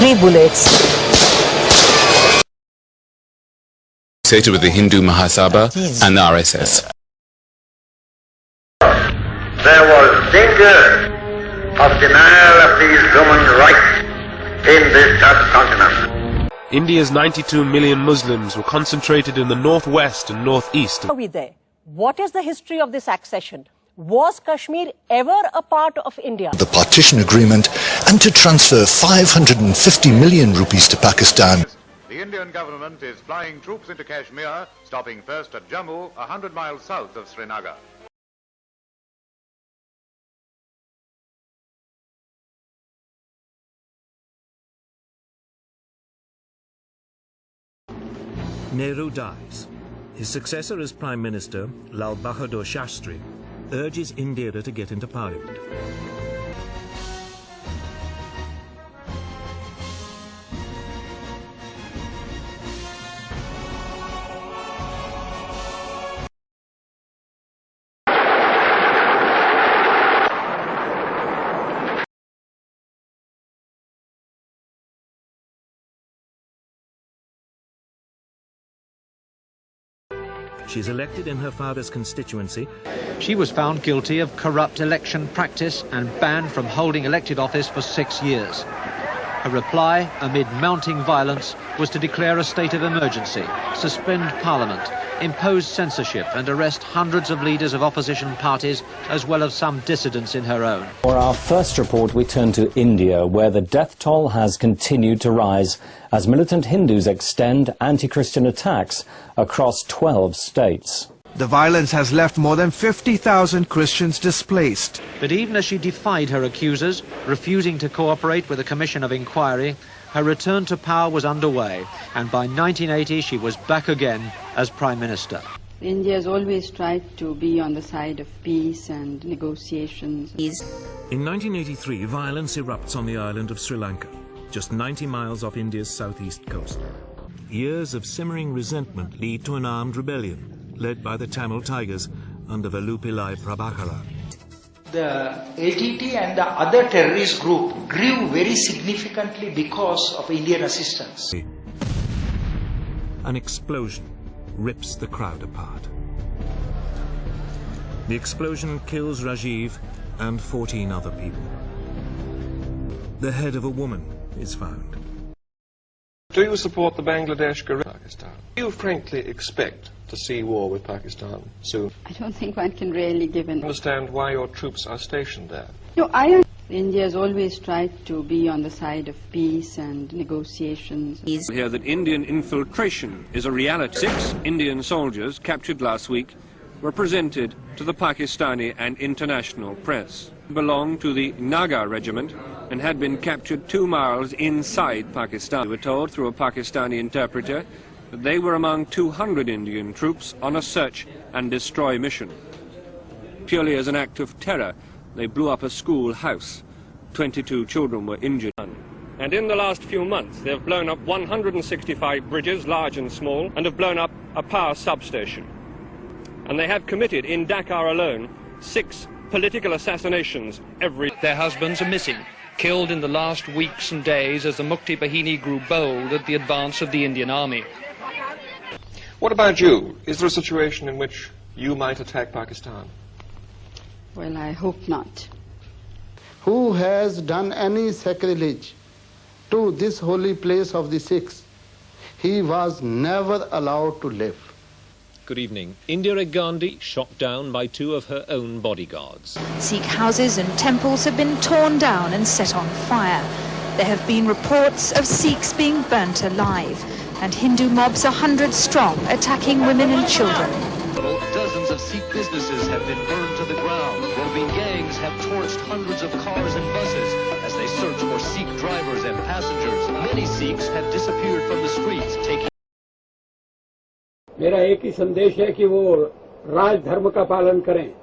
3 bullets. Associated with the Hindu Mahasabha and the RSS. There was danger of denial of these human rights in this subcontinent. India's 92 million Muslims were concentrated in the northwest and northeast. Are we there? What is the history of this accession? Was Kashmir ever a part of India? The partition agreement and to transfer 550 million rupees to Pakistan. The Indian government is flying troops into Kashmir, stopping first at Jammu, 100 miles south of Srinagar. Nehru dies. His successor as Prime Minister, Lal Bahadur Shastri, urges Indira to get into Parliament. She is elected in her father's constituency. She was found guilty of corrupt election practice and banned from holding elected office for 6 years. Her reply, amid mounting violence, was to declare a state of emergency, suspend parliament, impose censorship and arrest hundreds of leaders of opposition parties, as well as some dissidents in her own. For our first report, we turn to India, where the death toll has continued to rise as militant Hindus extend anti-Christian attacks across 12 states. The violence has left more than 50,000 Christians displaced. But even as she defied her accusers, refusing to cooperate with a commission of inquiry, her return to power was underway, and by 1980 she was back again as Prime Minister. India has always tried to be on the side of peace and negotiations. In 1983, violence erupts on the island of Sri Lanka, just 90 miles off India's southeast coast. Years of simmering resentment lead to an armed rebellion, led by the Tamil Tigers under Vallupillai Prabhakara. The ATT and the other terrorist group grew very significantly because of Indian assistance. An explosion rips the crowd apart. The explosion kills Rajiv and 14 other people. The head of a woman is found. Do you support the Bangladesh CRRUPT Pakistan? Do you frankly expect to see war with Pakistan soon? I don't think one can really give an... Understand why your troops are stationed there? No, India has always tried to be on the side of peace and negotiations. We hear that Indian infiltration is a reality. 6 Indian soldiers captured last week were presented to the Pakistani and international press. They belonged to the Naga regiment and had been captured 2 miles inside Pakistan. We were told through a Pakistani interpreter that they were among 200 Indian troops on a search and destroy mission. Purely as an act of terror, they blew up a school house. 22 children were injured. And in the last few months, they have blown up 165 bridges, large and small, and have blown up a power substation. And they have committed, in Dakar alone, 6 political assassinations every... Their husbands are missing, killed in the last weeks and days as the Mukti Bahini grew bold at the advance of the Indian army. What about you? Is there a situation in which you might attack Pakistan? Well, I hope not. Who has done any sacrilege to this holy place of the Sikhs? He was never allowed to live. Good evening. Indira Gandhi shot down by 2 of her own bodyguards. Sikh houses and temples have been torn down and set on fire. There have been reports of Sikhs being burnt alive, and Hindu mobs 100 strong attacking women and children. Dozens of Sikh businesses have been burned to the ground. Roving gangs have torched hundreds of cars and buses as they search for Sikh drivers and passengers. Many Sikhs have disappeared from the streets, taking... मेरा एक ही संदेश है कि वो राज धर्म का पालन करें.